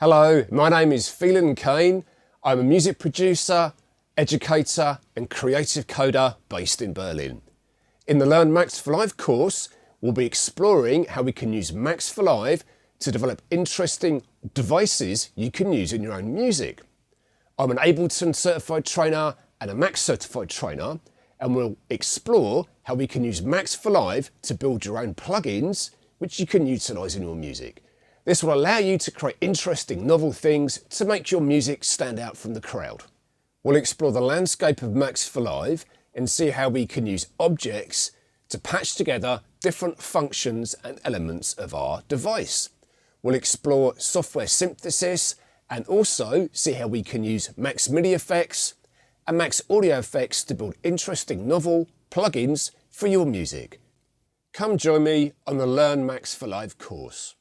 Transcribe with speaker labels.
Speaker 1: Hello, my name is Phelan Kane. I'm a music producer, educator and creative coder based in Berlin. In the Learn Max for Live course, we'll be exploring how we can use Max for Live to develop interesting devices you can use in your own music. I'm an Ableton certified trainer and a Max certified trainer, and we'll explore how we can use Max for Live to build your own plugins which you can utilise in your music. This will allow you to create interesting, novel things to make your music stand out from the crowd. We'll explore the landscape of Max for Live and see how we can use objects to patch together different functions and elements of our device. We'll explore software synthesis and also see how we can use Max MIDI effects and Max audio effects to build interesting, novel plugins for your music. Come join me on the Learn Max for Live course.